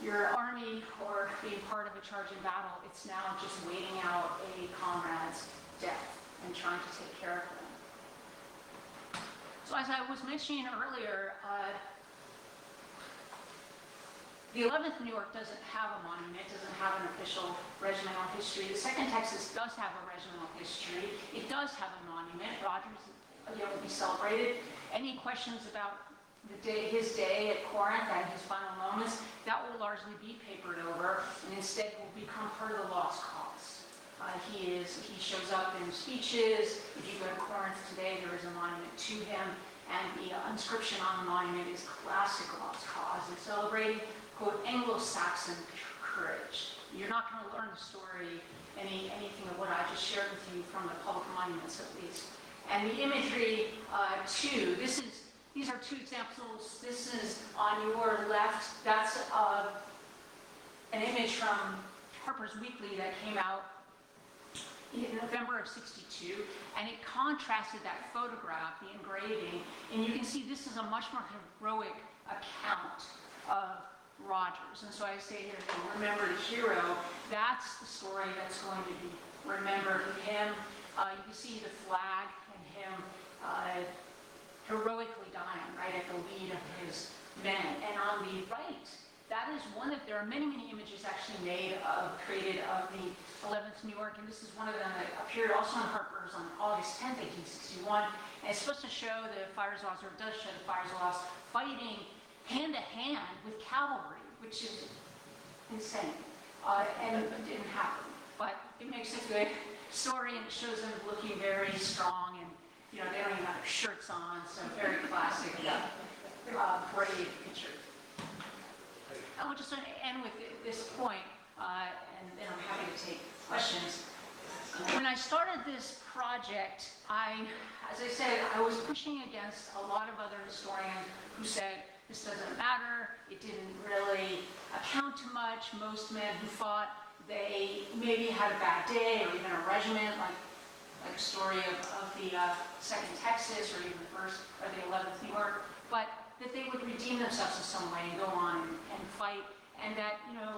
your army or being part of a charging battle. It's now just waiting out a comrade's death and trying to take care of them. So as I was mentioning earlier, the 11th New York doesn't have a monument, doesn't have an official regimental history. The 2nd Texas does have a regimental history. It does have a monument. Rogers, again, will be celebrated. Any questions about his day at Corinth and his final moments, that will largely be papered over and instead will become part of the lost cause. He shows up in speeches. If you go to Corinth today, there is a monument to him, and the inscription on the monument is classic lost cause and celebrating, quote, Anglo-Saxon courage. You're not going to learn the story, anything of what I just shared with you from the public monuments at least. And the imagery, too, these are two examples. This is on your left. That's an image from Harper's Weekly that came out in November of '62, and it contrasted that photograph, the engraving, and you can see this is a much more heroic account of Rogers. And so I say here, remember the hero. That's the story that's going to be remembered of him. You can see the flag and him heroically dying right at the lead of his men. And on the right, that is one of, there are many, many images actually created of the 11th New York, and this is one of them that appeared also in Harper's on August 10th, 1861. And it's supposed to show the Fire Zouaves, or it does show the Fire Zouaves fighting hand to hand with cavalry, which is insane. And it didn't happen. But it makes a good story, and it shows them looking very strong, and they don't even have their shirts on, so very classic, brave picture. I would just end with this point, and then I'm happy to take questions. When I started this project, as I said, I was pushing against a lot of other historians who said, this doesn't matter, it didn't really account to much. Most men who fought, they maybe had a bad day, or even a regiment, like the story of the 2nd Texas, or even the 1st or the 11th New York, but that they would redeem themselves in some way and go on and fight, and that, you know,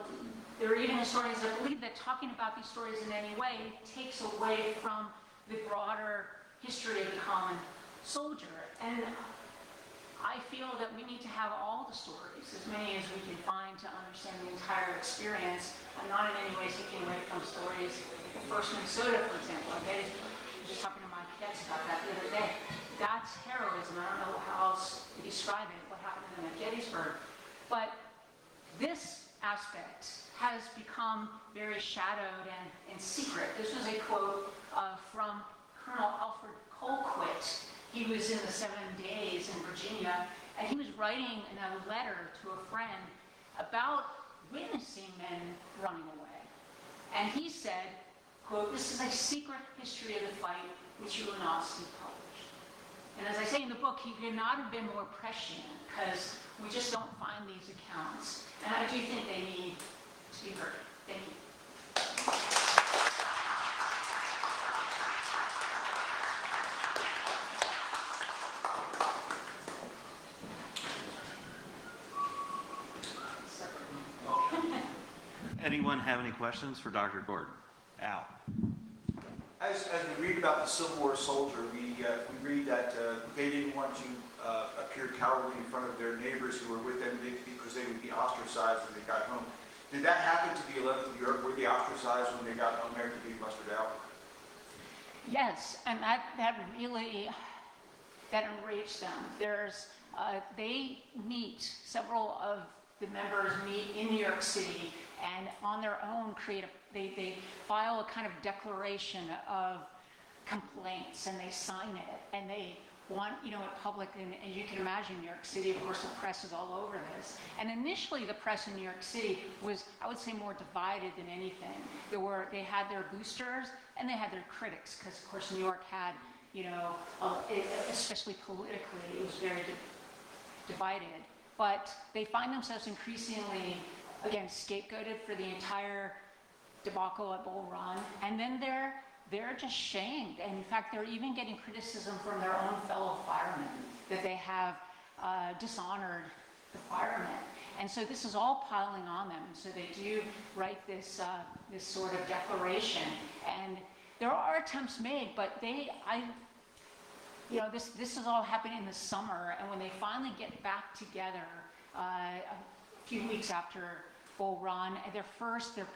there are even historians that believe that talking about these stories in any way takes away from the broader history of the common soldier. And I feel that we need to have all the stories, as many as we can find, to understand the entire experience. I'm not in any way taking away from stories. First Minnesota, for example, I was just talking to my cadets about that the other day. That's heroism. I don't know how else to describe it, what happened to them at Gettysburg. But this aspect has become very shadowed and secret. This was a quote from Colonel Alfred Colquitt. He was in the 7 days in Virginia, and he was writing in a letter to a friend about witnessing men running away. And he said, quote, "This is a secret history of the fight which you will not see published." And as I say in the book, he could not have been more prescient, because we just don't find these accounts. And I do think they need to be heard. Thank you. Anyone have any questions for Dr. Gordon? Al. As we read about the Civil War soldier, we read that they didn't want to appear cowardly in front of their neighbors who were with them because they would be ostracized when they got home. Did that happen to the 11th New York? Were they ostracized when they got home there to be mustered out? Yes, and that really, that enraged them. They meet, several of the members meet in New York City, and on their own they file a kind of declaration of complaints, and they sign it, and they want, in public, and you can imagine New York City, of course, the press is all over this. And initially the press in New York City was, I would say, more divided than anything. They had their boosters and they had their critics, because of course New York had, especially politically, it was very divided. But they find themselves increasingly, again, scapegoated for the entire debacle at Bull Run, and then they're just shamed. And in fact, they're even getting criticism from their own fellow firemen that they have dishonored the firemen. And so this is all piling on them. And so they do write this sort of declaration. And there are attempts made, but this is all happening in the summer. And when they finally get back together a few weeks after Bull Run, they're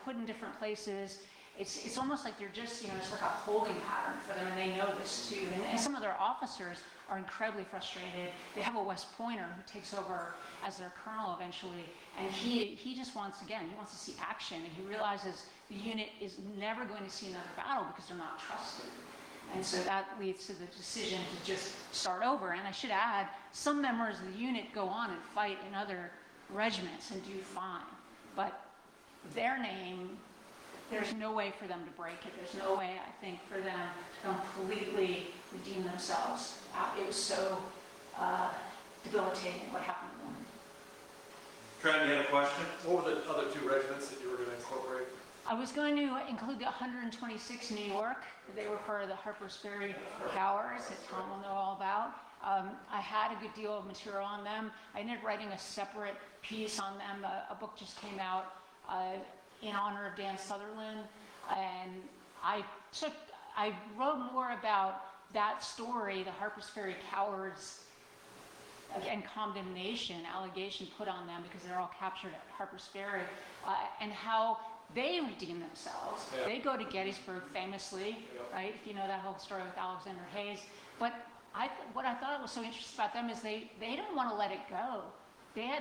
put in different places. It's almost like they're just, it's like a holding pattern for them, and they know this too. And some of their officers are incredibly frustrated. They have a West Pointer who takes over as their colonel eventually, and he just wants to see action, and he realizes the unit is never going to see another battle because they're not trusted. And so that leads to the decision to just start over. And I should add, some members of the unit go on and fight in other regiments and do fine. But their name, there's no way for them to break it. There's no way, I think, for them to completely redeem themselves. It was so debilitating what happened to them. Trent, you had a question? What were the other two regiments that you were going to incorporate? I was going to include the 126 New York. They were part of the Harper's Ferry Cowards that Tom will know all about. I had a good deal of material on them. I ended up writing a separate piece on them. A book just came out in honor of Dan Sutherland, and I wrote more about that story, the Harper's Ferry Cowards, and condemnation, allegation put on them because they're all captured at Harper's Ferry, and how they redeem themselves. Yeah. They go to Gettysburg famously, right? If you know that whole story with Alexander Hayes. But what I thought was so interesting about them is they don't want to let it go.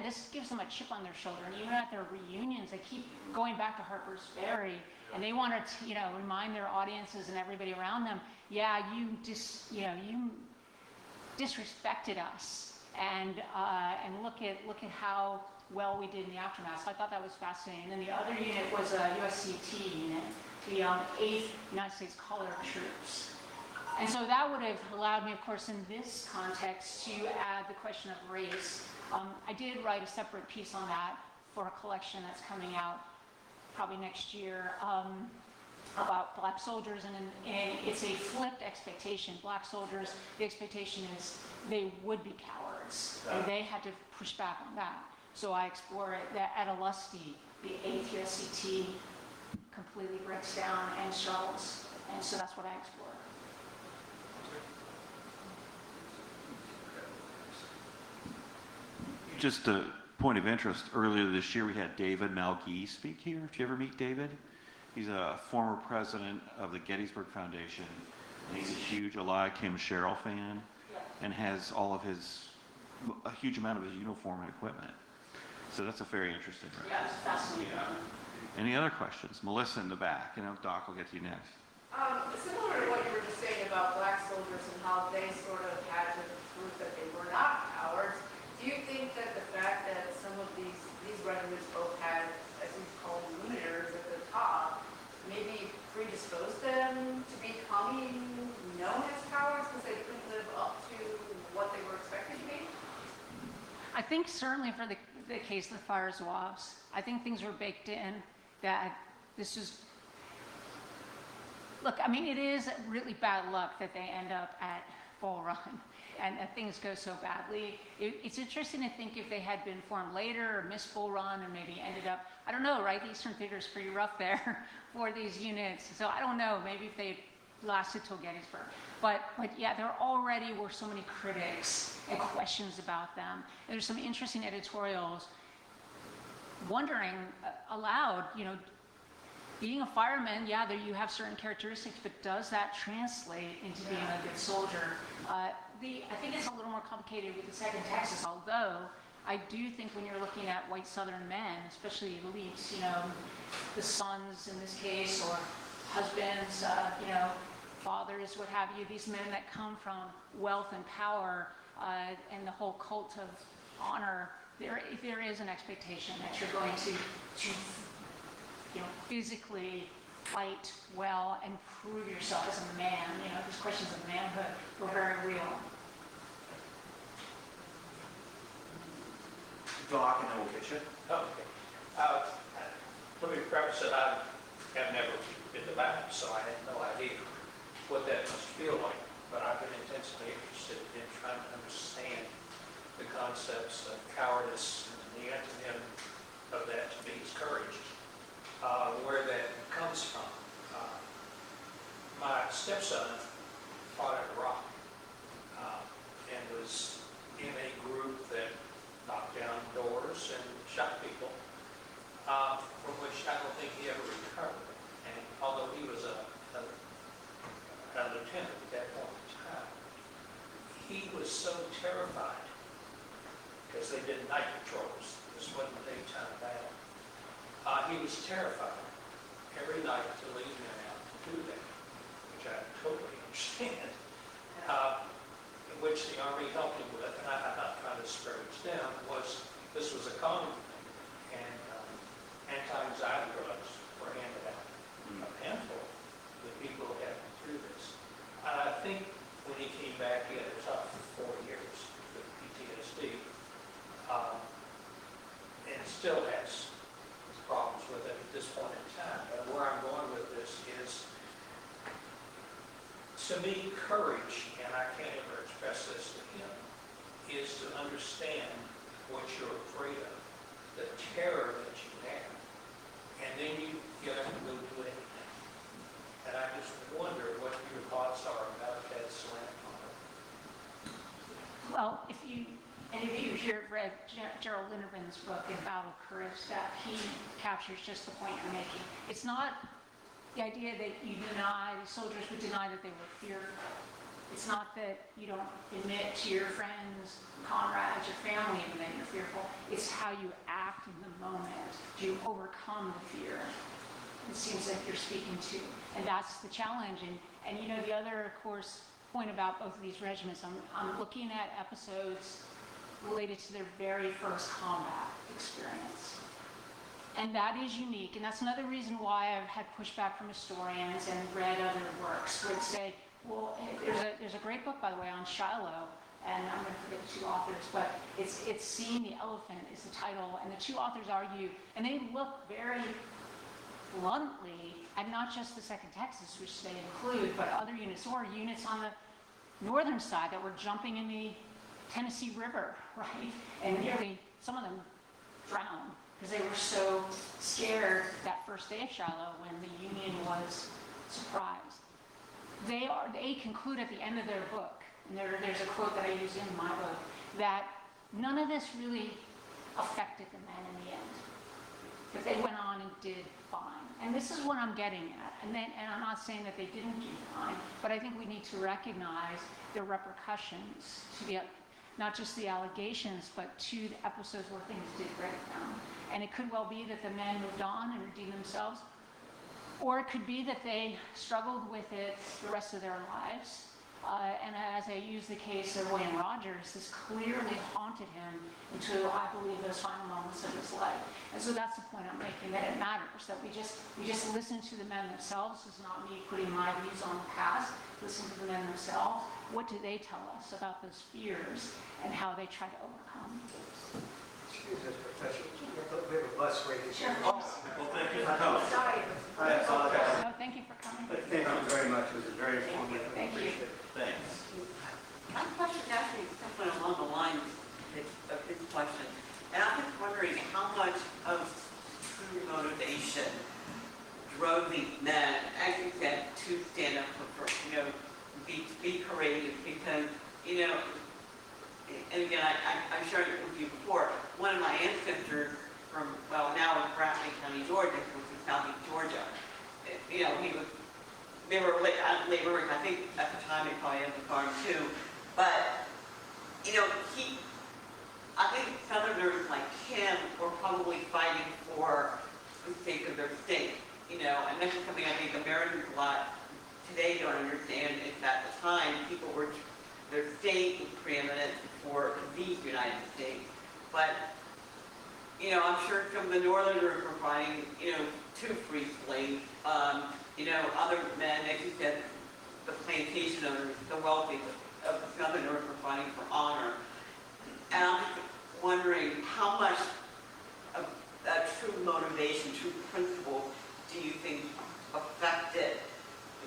This gives them a chip on their shoulder, and even at their reunions, they keep going back to Harper's Ferry, and they want to, remind their audiences and everybody around them, you disrespected us, and look at how well we did in the aftermath. So I thought that was fascinating. And then the other unit was a USCT unit, the 8th United States Colored Troops. And so that would have allowed me, of course, in this context, to add the question of race. I did write a separate piece on that for a collection that's coming out probably next year about black soldiers, and it's a flipped expectation. Black soldiers, the expectation is they would be cowards, and they had to push back on that. So I explore it that at Alusty, the 8th USCT completely breaks down and struggles, and so that's what I explore. Just a point of interest, earlier this year we had David Malgee speak here. Did you ever meet David? He's a former president of the Gettysburg Foundation, and he's a huge Elia Kim Sherrill fan, and has all of a huge amount of his uniform and equipment. So that's a very interesting record. Yeah, it's fascinating. Yeah. Any other questions? Melissa in the back, Doc will get to you next. Similar to what you were just saying about black soldiers and how they sort of had to prove that they were not cowards, do you think that the fact that some of these regiments both had, as we call them, leaders at the top, maybe predisposed them to becoming known as cowards because they couldn't live up to what they were expected to be? I think certainly for the case of the Fire Zouaves, I think things were baked in that this is, look, I mean, it is really bad luck that they end up at Bull Run and that things go so badly. It's interesting to think if they had been formed later or missed Bull Run and maybe ended up, I don't know, right? The Eastern Theater is pretty rough there for these units. So I don't know, maybe if they lasted till Gettysburg. But yeah, there already were so many critics and questions about them. And there's some interesting editorials wondering aloud, being a fireman, yeah, there you have certain characteristics, but does that translate into being a good soldier? I think it's a little more complicated with the 2nd Texas, although I do think when you're looking at white Southern men, especially elites, the sons in this case, or husbands, fathers, what have you, these men that come from wealth and power and the whole cult of honor, there is an expectation that you're going to physically fight well and prove yourself as a man. These questions of manhood were very real. Doc, and then we'll get you. Okay. Let me preface that I have never been to battle, so I had no idea what that must feel like. But I've been intensely interested in trying to understand the concepts of cowardice and the antonym of that to me is courage, where that comes from. My stepson fought in Iraq and was in a group that knocked down doors and shot people, from which I don't think he ever recovered. And although he was a lieutenant at that point in time, he was so terrified because they did night patrols. This wasn't daytime battle. He was terrified every night to leave men out to do that, which I totally understand, which the Army helped him with, and I'm not trying to discourage them, this was a common thing, and anti-anxiety drugs were handed out, a handful of the people who had been through this. And I think when he came back, he had a tough 4 years with PTSD, and still has problems with it at this point in time. But where I'm going with this is, to me, courage, and I can't ever express this to him, is to understand what you're afraid of, the terror that you have, and then you get up and go do anything. And I just wonder what your thoughts are about that slant on it. Well, if any of you here have read Gerald Linderman's book, In Battle Courage, that he captures just the point you're making. It's not the idea that you deny, the soldiers would deny that they were fearful. It's not that you don't admit to your friends, comrades, your family even that you're fearful. It's how you act in the moment. Do you overcome the fear? It seems like you're speaking to. And that's the challenge. And the other, of course, point about both of these regiments, I'm looking at episodes related to their very first combat experience. And that is unique, and that's another reason why I've had pushback from historians and read other works would say, well, there's a great book, by the way, on Shiloh, and I'm going to forget the two authors, but it's Seeing the Elephant is the title, and the two authors argue, and they look very bluntly at not just the 2nd Texas, which they include, but other units, or units on the northern side that were jumping in the Tennessee River, right? And nearly, some of them drowned because they were so scared that first day of Shiloh when the Union was surprised. They conclude at the end of their book, and there's a quote that I use in my book, that none of this really affected the men in the end. That they went on and did fine. And this is what I'm getting at. And I'm not saying that they didn't do fine, but I think we need to recognize the repercussions to not just the allegations, but to the episodes where things did break down. And it could well be that the men moved on and redeemed themselves, or it could be that they struggled with it the rest of their lives. And as I use the case of William Rogers, this clearly haunted him until, I believe, those final moments of his life. And so that's the point I'm making, that it matters, that we just listen to the men themselves. This is not me putting my views on the past. Listen to the men themselves. What do they tell us about those fears and how they try to overcome? Excuse us, Professor. We have a bus waiting. Sure. Well, thank you for coming. Sorry. I apologize. No, thank you for coming. But thank you very much. It was a very informative. Thank you. Thanks. My question is actually something along the lines of his question. And I'm just wondering how much of true motivation drove the men, as you said, to stand up for be courageous, because, and again, I've shared it with you before, one of my ancestors from, now in Bradley County, Georgia, which is southeast Georgia, he was, they were laborers, I think at the time they probably had the farm too, but, I think Southerners like him were probably fighting for the sake of their state, and this is something I think Americans a lot today don't understand, is that at the time people were, their state was preeminent for the United States, but, I'm sure some of the Northerners were fighting, to free slaves, other men, as you said, the plantation owners, the wealthy of the Southerners were fighting for honor. And I'm just wondering how much of that true motivation, true principle, do you think affected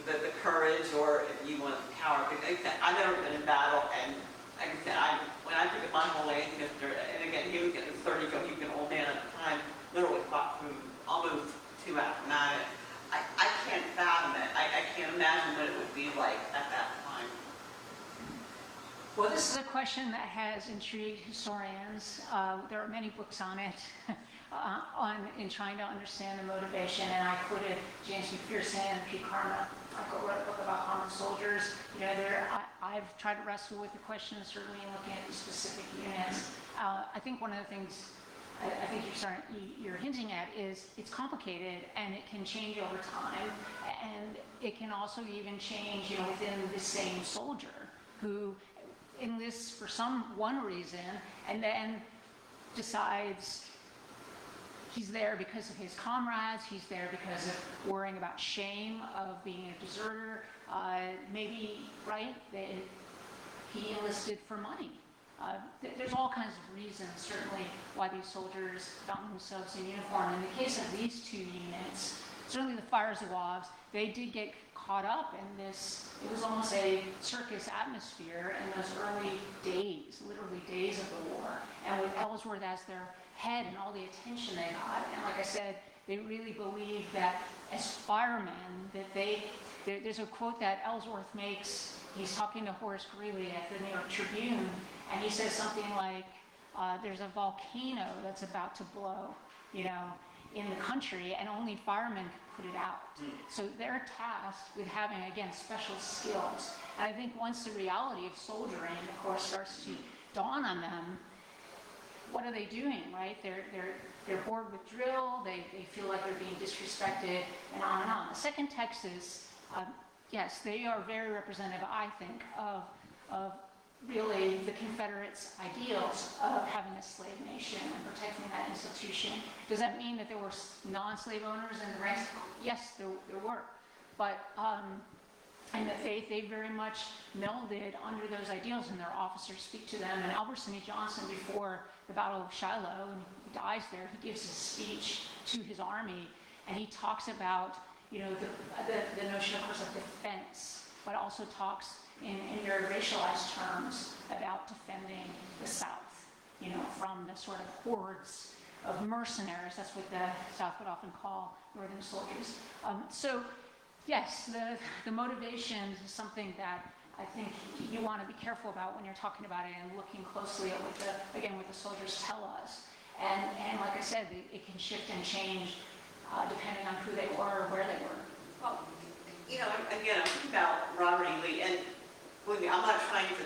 the courage, or if you want power? Because I've never been in battle, and like I said, when I took my whole ancestor, and again, he was getting 30, so he was an old man at the time, literally fought through almost 2 hours from it. I can't fathom it. I can't imagine what it would be like at that time. Well, this is a question that has intrigued historians. There are many books on it, in trying to understand the motivation. And I quoted James McPherson and Pete Carmel. I wrote a book about common soldiers. I've tried to wrestle with the question, certainly in looking at the specific units. I think one of the things I think you're hinting at is it's complicated, and it can change over time, and it can also even change, within the same soldier who enlists for one reason and then decides he's there because of his comrades, he's there because of worrying about shame of being a deserter, maybe, right, he enlisted for money. There's all kinds of reasons, certainly, why these soldiers found themselves in uniform. In the case of these two units, certainly the Fire Zouaves, they did get caught up in this, it was almost a circus atmosphere in those early days, literally days of the war. And with Ellsworth as their head and all the attention they got, and like I said, they really believed that as firemen, that there's a quote that Ellsworth makes, he's talking to Horace Greeley at the New York Tribune, and he says something like, there's a volcano that's about to blow, in the country, and only firemen can put it out. So they're tasked with having, again, special skills. And I think once the reality of soldiering, of course, starts to dawn on them, what are they doing, right? They're bored with drill, they feel like they're being disrespected, and on and on. The 2nd Texas, yes, they are very representative, I think, of really the Confederates' ideals of having a slave nation and protecting that institution. Does that mean that there were non-slave owners in the ranks? Yes, there were. But, and that they very much melded under those ideals, and their officers speak to them. And Albert Sidney Johnston, before the Battle of Shiloh, and he dies there, he gives a speech to his army, and he talks about, you know, the notion, of course, of defense, but also talks in very racialized terms about defending the South, you know, from the sort of hordes of mercenaries. That's what the South would often call Northern soldiers. So, yes, the motivation is something that I think you want to be careful about when you're talking about it and looking closely at what the soldiers tell us. And like I said, it can shift and change depending on who they were or where they were. Well, you know, again, I'm thinking about Robert E. Lee, and believe me, I'm not trying to,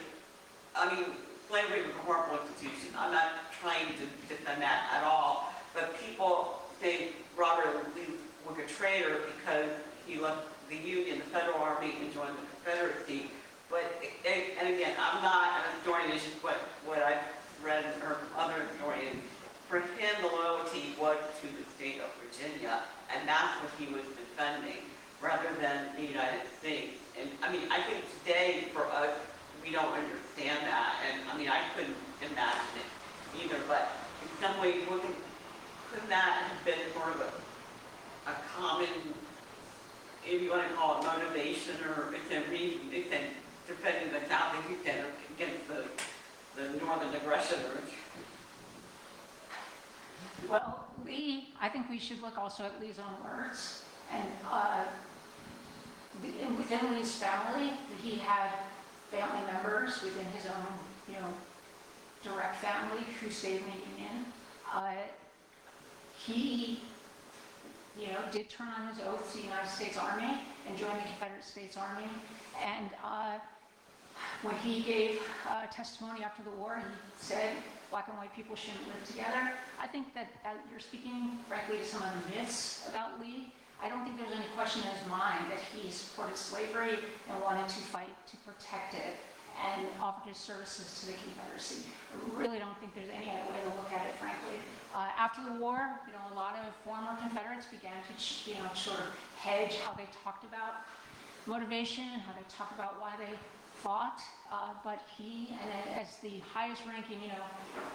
I mean, slavery was a horrible institution. I'm not trying to defend that at all. But people think Robert E. Lee was a traitor because he left the Union, the Federal Army, and joined the Confederacy. But, and again, I'm not an historian, it's just what I've read or other historians. For him, the loyalty was to the state of Virginia, and that's what he was defending, rather than the United States. And I mean, I think today, for us, we don't understand that, and I mean, I couldn't imagine it either, but in some ways, couldn't that have been sort of a common, if you want to call it motivation, or it's a reason, they said, defending the South against the Northern aggressors? Well, Lee, I think we should look also at Lee's own words. And within Lee's family, he had family members within his own, you know, direct family who stayed in the Union. He, you know, did turn on his oath to the United States Army and joined the Confederate States Army. And when he gave testimony after the war, he said black and white people shouldn't live together. I think that you're speaking, frankly, to some of the myths about Lee. I don't think there's any question in his mind that he supported slavery and wanted to fight to protect it and offered his services to the Confederacy. I really don't think there's any other way to look at it, frankly. After the war, you know, a lot of former Confederates began to, you know, sort of hedge how they talked about motivation and how they talked about why they fought. But he, and as the highest ranking, you know,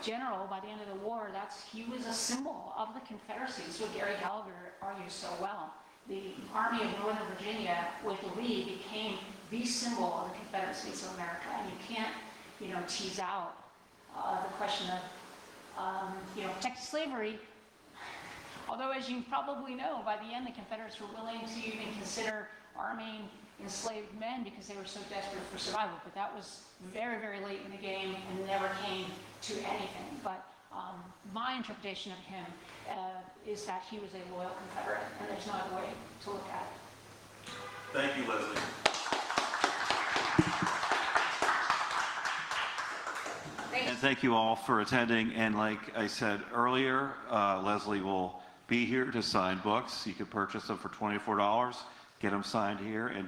general by the end of the war, he was a symbol of the Confederacy. That's what Gary Gallagher argues so well. The Army of Northern Virginia with Lee became the symbol of the Confederate States of America, and you can't, you know, tease out the question of, you know, protecting slavery. Although, as you probably know, by the end, the Confederates were willing to even consider arming enslaved men because they were so desperate for survival. But that was very, very late in the game and never came to anything. But my interpretation of him is that he was a loyal Confederate, and there's no other way to look at it. Thank you, Leslie. And thank you all for attending. And like I said earlier, Leslie will be here to sign books. You can purchase them for $24, get them signed here. And